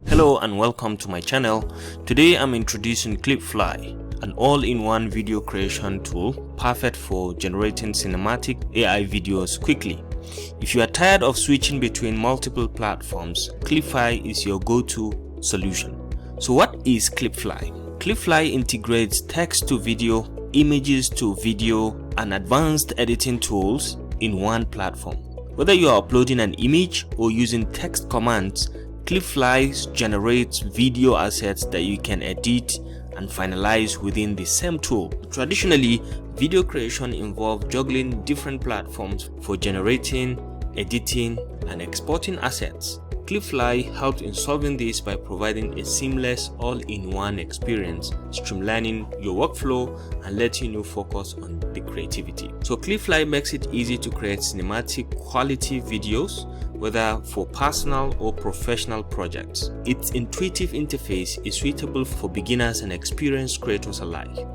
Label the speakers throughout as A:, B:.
A: Hello and welcome to my channel. Today I'm introducing Clipfly, an all-in-one video creation tool perfect for generating cinematic AI videos quickly. If you are tired of switching between multiple platforms, Clipfly is your go-to solution. So what is Clipfly? Clipfly integrates text to video, images to video, and advanced editing tools in one platform. Whether you are uploading an image or using text commands, Clipfly generates video assets that you can edit and finalize within the same tool. Traditionally, video creation involved juggling different platforms for generating, editing, and exporting assets. Clipfly helps in solving this by providing a seamless all-in-one experience, streamlining your workflow and letting you focus on the creativity. So Clipfly makes it easy to create cinematic quality videos, whether for personal or professional projects. Its intuitive interface is suitable for beginners and experienced creators alike.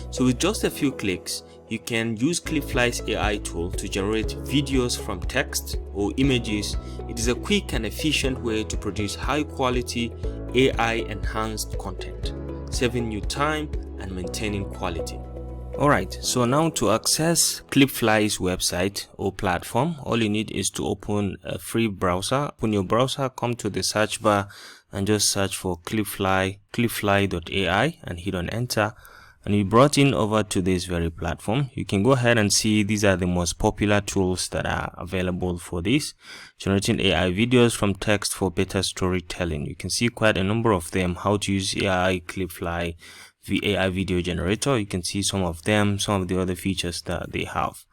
A: So with just a few clicks, you can use Clipfly's AI tool to generate videos from text or images. It is a quick and efficient way to produce high quality AI enhanced content, saving you time and maintaining quality. Alright, so now to access Clipfly's website or platform, all you need is to open a free browser. Open your browser, come to the search bar and just search for clipfly.ai and hit on enter. And you brought in over to this very platform. You can go ahead and see these are the most popular tools that are available for this. Generating AI videos from text for better storytelling. You can see quite a number of them. How to use AI, Clipfly, AI video generator. You can see some of them, some of the other features that they have.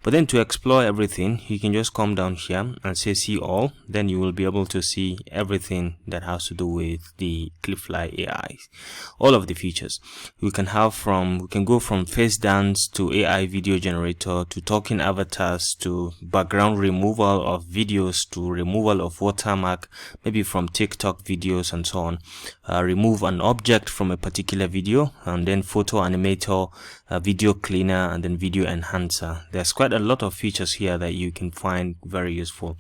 A: But then to explore everything, you can just come down here and say see all. Then you will be able to see everything that has to do with the Clipfly AI. All of the features. We can go from face dance to AI video generator to talking avatars to background removal of videos to removal of watermark, maybe from TikTok videos and so on. Remove an object from a particular video, and then photo animator, video cleaner, and then video enhancer. There's quite a lot of features here that you can find very useful.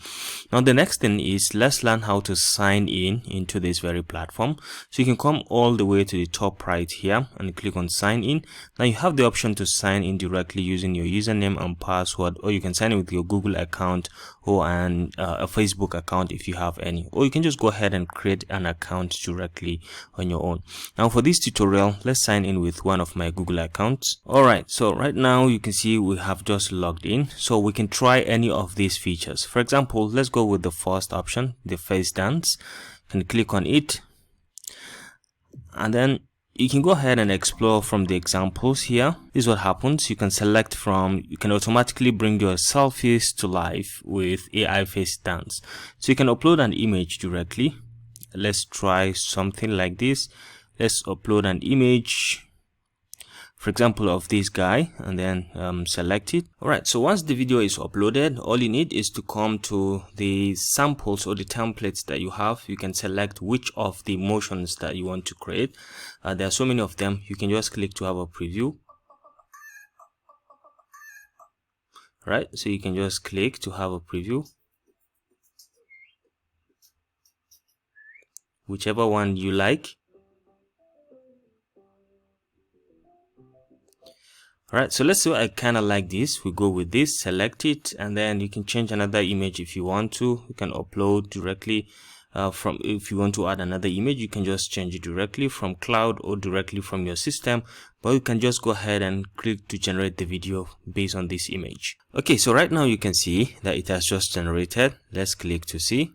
A: Now the next thing is, let's learn how to sign in into this very platform. So you can come all the way to the top right here and click on sign in. Now you have the option to sign in directly using your username and password, or you can sign in with your Google account or a Facebook account if you have any, or you can just go ahead and create an account directly on your own. Now for this tutorial, let's sign in with one of my Google accounts. Alright, so right now you can see we have just logged in, so we can try any of these features. For example, let's go with the first option, the face dance, and click on it, and then you can go ahead and explore from the examples here. This is what happens. You can select from, you can automatically bring your selfies to life with AI face dance. So you can upload an image directly. Let's try something like this. Let's upload an image, for example, of this guy, and then select it. Alright, so once the video is uploaded, all you need is to come to the samples or the templates that you have. You can select which of the motions that you want to create. There are so many of them. You can just click to have a preview. Right, so you can just click to have a preview, whichever one you like. Alright, so let's say I kind of like this. We go with this, select it, and then you can change another image if you want to. You can upload directly if you want to add another image, you can just change it directly from cloud or directly from your system, but you can just go ahead and click to generate the video based on this image. Okay, so right now you can see that it has just generated. Let's click to see.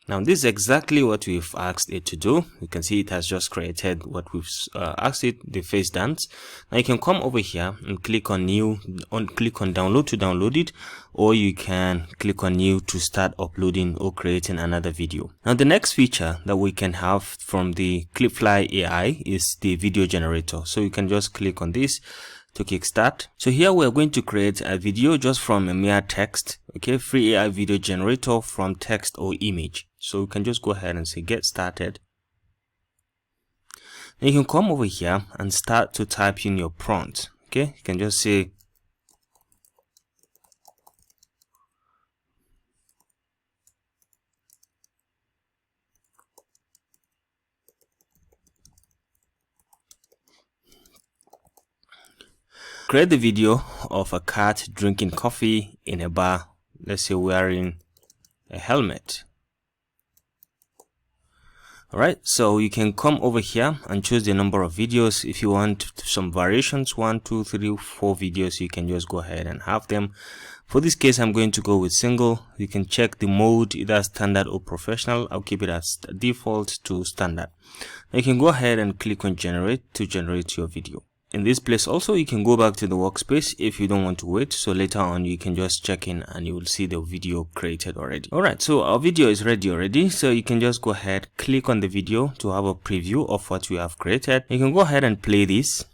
A: Now this is exactly what we've asked it to do. You can see it has just created what we've asked it, the face dance. Now you can come over here and click on new, click on download to download it, or you can click on new to start uploading or creating another video. Now the next feature that we can have from the Clipfly AI is the video generator. So you can just click on this to kickstart. So here we're going to create a video just from a mere text. Okay, free AI video generator from text or image. So you can just go ahead and say get started. And you can come over here and start to type in your prompt. Okay, you can just say create the video of a cat drinking coffee in a bar, let's say wearing a helmet. Alright, so you can come over here and choose the number of videos. If you want some variations, 1, 2, 3, 4 videos, you can just go ahead and have them. For this case, I'm going to go with single. You can check the mode, either standard or professional. I'll keep it as default to standard. Now you can go ahead and click on generate to generate your video. In this place also, you can go back to the workspace if you don't want to wait. So later on, you can just check in and you will see the video created already. Alright, so our video is ready already. So you can just go ahead, click on the video to have a preview of what we have created. You can go ahead and play this.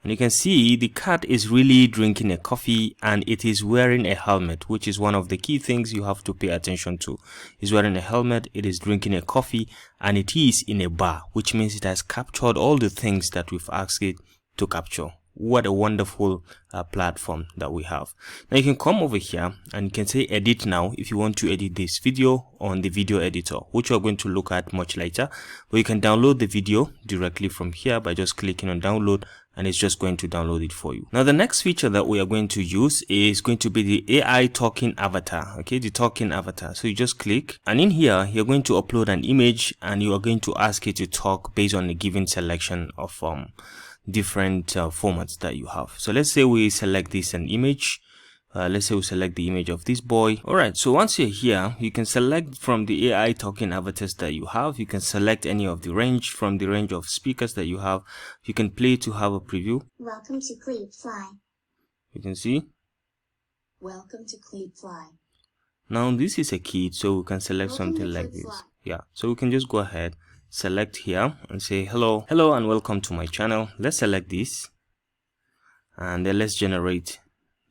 A: And you can see the cat is really drinking a coffee and it is wearing a helmet, which is one of the key things you have to pay attention to. It's wearing a helmet, it is drinking a coffee, and it is in a bar, which means it has captured all the things that we've asked it to capture. What a wonderful platform that we have. Now you can come over here and you can say edit now if you want to edit this video on the video editor, which we're going to look at much later. But you can download the video directly from here by just clicking on download, and it's just going to download it for you. Now the next feature that we are going to use is going to be the AI talking avatar. Okay, the talking avatar. So you just click, and in here you're going to upload an image and you are going to ask it to talk based on a given selection of different formats that you have. So let's say we select this an image. Let's say we select the image of this boy. Alright, so once you're here, you can select from the AI talking avatars that you have. You can select any of the range from the range of speakers that you have. You can play to have a preview.
B: Welcome to Clipfly.
A: You can see.
B: Welcome to Clipfly.
A: Now this is a kid, so we can select something like this. Yeah, so we can just go ahead, select here and say hello and welcome to my channel. Let's select this and then let's generate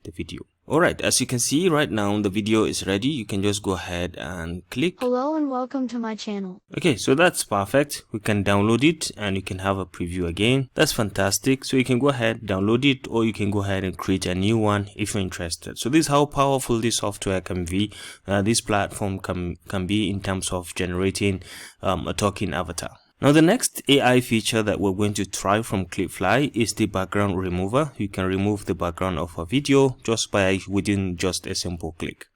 A: the video. Alright, as you can see right now the video is ready. You can just go ahead and click
C: hello and welcome to my channel.
A: Okay, so that's perfect. We can download it and you can have a preview again. That's fantastic. So you can go ahead, download it, or you can go ahead and create a new one if you're interested. So this is how powerful this software can be. This platform can be in terms of generating a talking avatar. Now the next AI feature that we're going to try from Clipfly is the background remover. You can remove the background of a video just within just a simple click.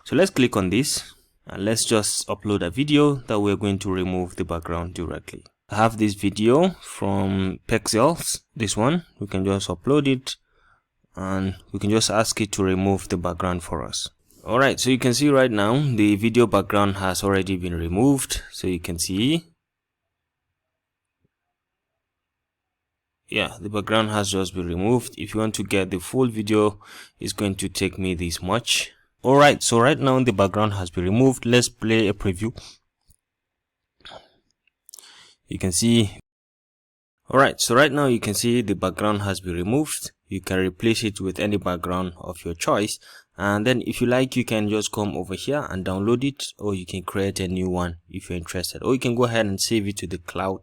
A: So let's click on this and let's just upload a video that we're going to remove the background directly. I have this video from Pexels, this one. We can just upload it and we can just ask it to remove the background for us. Alright, so you can see right now the video background has already been removed. So you can see, yeah, the background has just been removed. If you want to get the full video, it's going to take me this much. Alright, so right now the background has been removed. Let's play a preview. You can see. Alright, so right now you can see the background has been removed. You can replace it with any background of your choice. And then if you like, you can just come over here and download it, or you can create a new one if you're interested, or you can go ahead and save it to the cloud,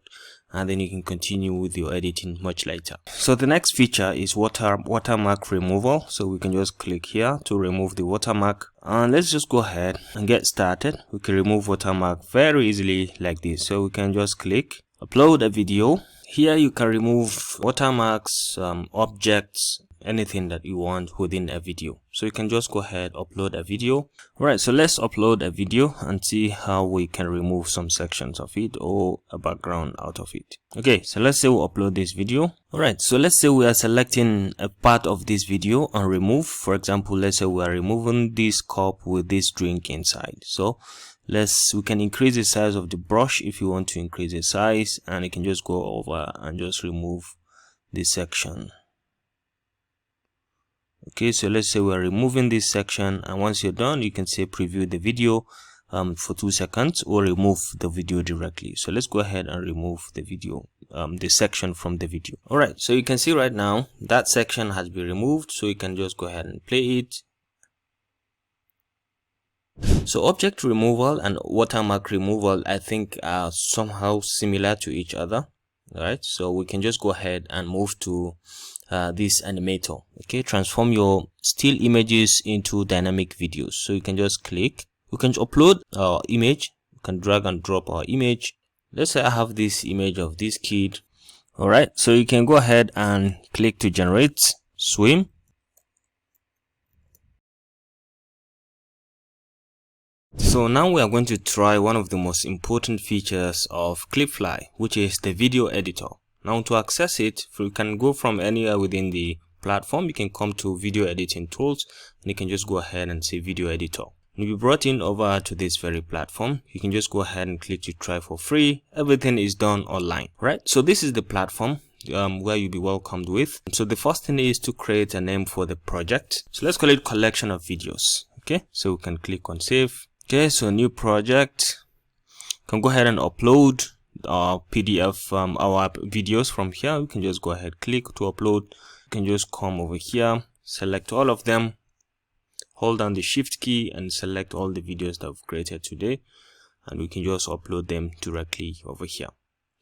A: and then you can continue with your editing much later. So the next feature is watermark removal. So we can just click here to remove the watermark, and let's just go ahead and get started. We can remove watermark very easily like this. So we can just click upload a video. Here you can remove watermarks, objects, anything that you want within a video. So you can just go ahead, upload a video. Alright, so let's upload a video and see how we can remove some sections of it or a background out of it. Okay, so let's say we upload this video. Alright, so let's say we are selecting a part of this video and remove. For example, let's say we are removing this cup with this drink inside. So we can increase the size of the brush if you want to increase the size, and you can just go over and just remove this section. Okay, so let's say we're removing this section, and once you're done, you can say preview the video for 2 seconds or remove the video directly. So let's go ahead and remove the video, the section from the video. Alright, so you can see right now that section has been removed, so you can just go ahead and play it. So object removal and watermark removal, I think, are somehow similar to each other. All right, so we can just go ahead and move to this animator. Okay, transform your still images into dynamic videos. So you can just click, you can upload our image, you can drag and drop our image. Let's say I have this image of this kid. All right, so you can go ahead and click to generate swim. So now we are going to try one of the most important features of Clipfly, which is the video editor. Now to access it, you can go from anywhere within the platform. You can come to video editing tools and you can just go ahead and say video editor. You'll be brought in over to this very platform. You can just go ahead and click to try for free. Everything is done online, right? So this is the platform where you'll be welcomed with. So the first thing is to create a name for the project. So let's call it collection of videos. Okay, so we can click on save. Okay, so new project. You can go ahead and upload our PDF, our videos from here. You can just go ahead, click to upload. You can just come over here, select all of them, hold down the shift key and select all the videos that we've created today, and we can just upload them directly over here.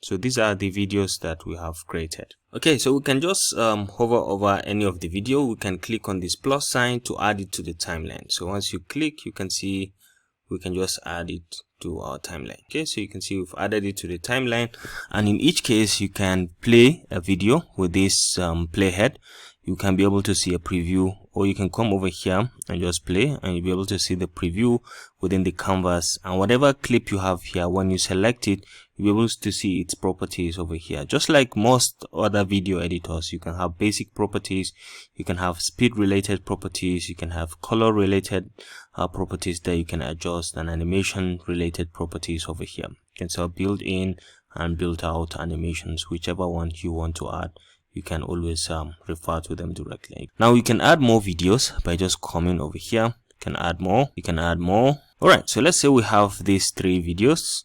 A: So these are the videos that we have created. Okay, so we can just hover over any of the video. We can click on this plus sign to add it to the timeline. So once you click, you can see we can just add it to our timeline. Okay, so you can see we've added it to the timeline, and in each case you can play a video with this playhead. You can be able to see a preview, or you can come over here and just play and you'll be able to see the preview within the canvas. And whatever clip you have here, when you select it, you'll be able to see its properties over here. Just like most other video editors, you can have basic properties, you can have speed related properties, you can have color related properties that you can adjust, and animation related properties over here. You can sell built in and built out animations, whichever one you want to add. You can always refer to them directly. Now you can add more videos by just coming over here. You can add more. You can add more. All right, so let's say we have these 3 videos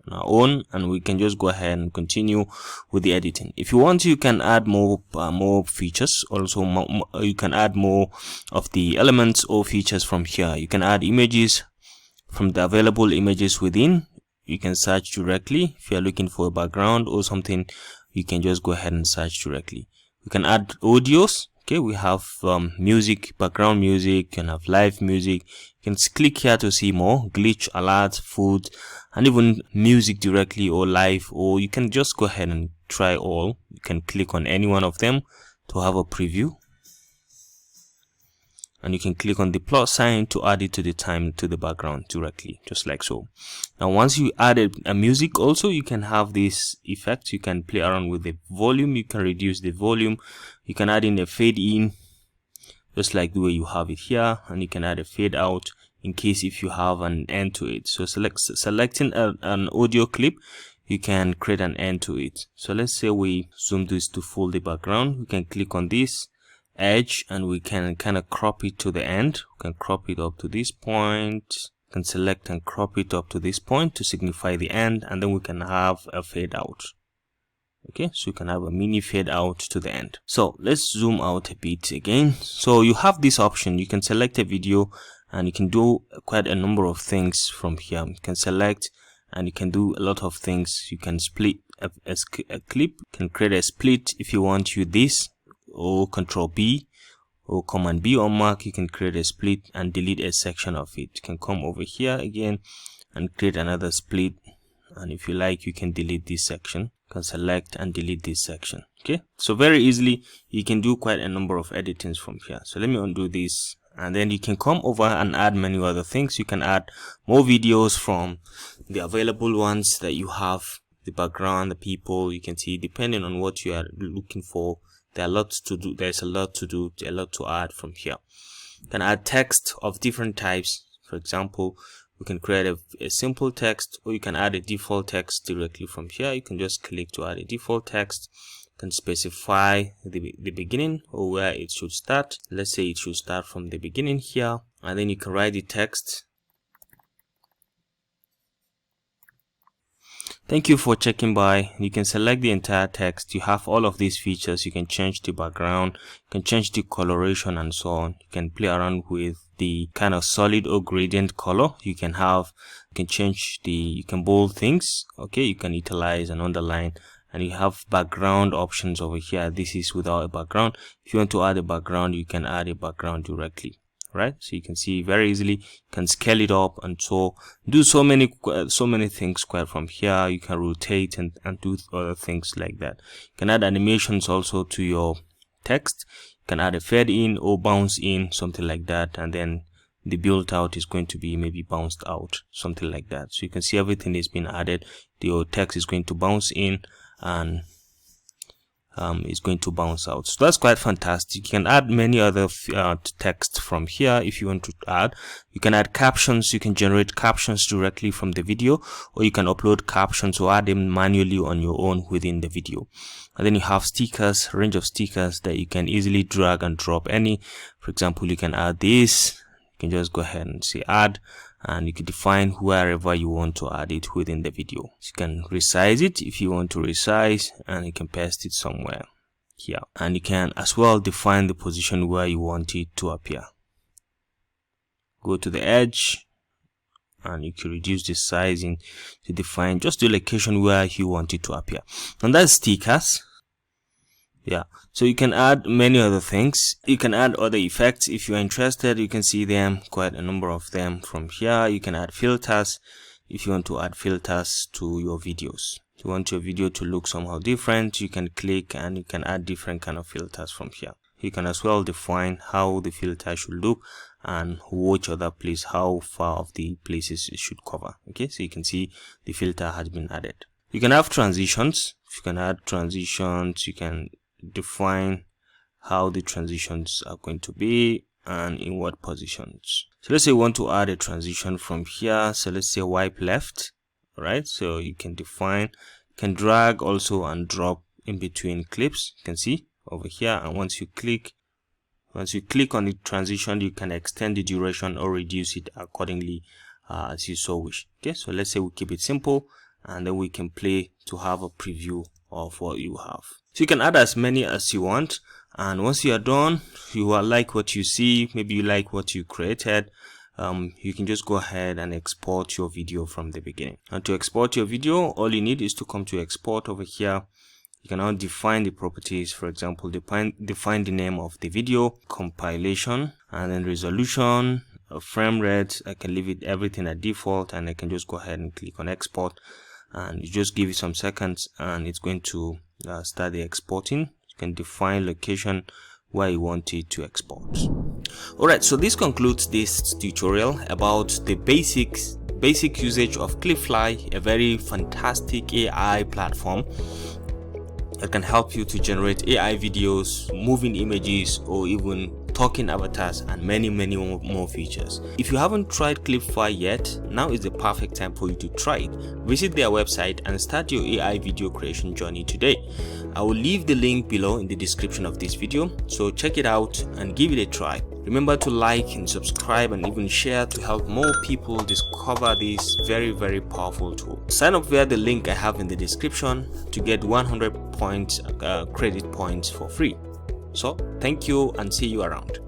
A: on our own, and we can just go ahead and continue with the editing. If you want, you can add more features. Also, you can add more of the elements or features from here. You can add images from the available images within. You can search directly if you are looking for a background or something. You can just go ahead and search directly. You can add audios. Okay, we have music, background music. You can have live music. You can click here to see more glitch, alerts, food, and even music directly or live. Or you can just go ahead and try all. You can click on any one of them to have a preview, and you can click on the plus sign to add it to the background directly, just like so. Now once you added a music, also you can have this effect. You can play around with the volume. You can reduce the volume. You can add in a fade in, just like the way you have it here, and you can add a fade out in case if you have an end to it. So selecting an audio clip, you can create an end to it. So let's say we zoom this to full the background. We can click on this edge and we can kind of crop it to the end. We can crop it up to this point. We can select and crop it up to this point to signify the end, and then we can have a fade out. Okay, so you can have a mini fade out to the end. So let's zoom out a bit again. So you have this option. You can select a video and you can do quite a number of things from here. You can select and you can do a lot of things. You can split a clip. You can create a split if you want to this, or Control B or Command B on Mac. You can create a split and delete a section of it. You can come over here again and create another split, and if you like, you can delete this section. You can select and delete this section. Okay, so very easily you can do quite a number of editings from here. So let me undo this, and then you can come over and add many other things. You can add more videos from the available ones that you have, the background, the people. You can see depending on what you are looking for. There are lots to do. There's a lot to do, a lot to add from here. You can add text of different types. For example, we can create a simple text, or you can add a default text directly from here. You can just click to add a default text. You can specify the beginning or where it should start. Let's say it should start from the beginning here, and then you can write the text. Thank you for checking by. You can select the entire text. You have all of these features. You can change the background, you can change the coloration and so on. You can play around with the kind of solid or gradient color. You can change you can bold things. Okay, you can italize and underline and you have background options over here. This is without a background. If you want to add a background, you can add a background directly, right? So you can see very easily, you can scale it up and so do so many things quite from here. You can rotate and do other things like that. You can add animations also to your text. You can add a fade in or bounce in, something like that, and then the built out is going to be maybe bounced out, something like that. So you can see everything is being added. Your text is going to bounce in and it's going to bounce out. So that's quite fantastic. You can add many other text from here if you want to add. You can add captions. You can generate captions directly from the video, or you can upload captions or add them manually on your own within the video. And then you have stickers, range of stickers that you can easily drag and drop any. For example, you can add this. You can just go ahead and say add, and you can define wherever you want to add it within the video. So you can resize it if you want to resize, and you can paste it somewhere here. And you can as well define the position where you want it to appear. Go to the edge and you can reduce the sizing to define just the location where you want it to appear. And that's stickers. Yeah, so you can add many other things. You can add other effects if you're interested. You can see them, quite a number of them from here. You can add filters if you want to add filters to your videos. If you want your video to look somehow different, you can click and you can add different kind of filters from here. You can as well define how the filter should look and which other place, how far of the places it should cover. Okay, so you can see the filter has been added. You can have transitions. If you can add transitions, you can define how the transitions are going to be and in what positions. So let's say we want to add a transition from here. So let's say wipe left. All right, so you can define, you can drag also and drop in between clips. You can see over here, and once you click on the transition, you can extend the duration or reduce it accordingly as you so wish. Okay, so let's say we keep it simple, and then we can play to have a preview of what you have. So you can add as many as you want, and once you are done, you will like what you see, maybe you like what you created, you can just go ahead and export your video from the beginning. And to export your video, all you need is to come to export over here. You can now define the properties. For example, define the name of the video, compilation, and then resolution, frame rate. I can leave it everything at default, and I can just go ahead and click on export, and you just give it some seconds and it's going to start the exporting. You can define location where you want it to export. Alright, so this concludes this tutorial about the basic usage of Clipfly, a very fantastic AI platform that can help you to generate AI videos, moving images, or even talking avatars, and many more features. If you haven't tried Clipfly yet, now is the perfect time for you to try it. Visit their website and start your AI video creation journey today. I will leave the link below in the description of this video, so check it out and give it a try. Remember to like and subscribe and even share to help more people discover this very powerful tool. Sign up via the link I have in the description to get 100 points credit points for free. So thank you and see you around.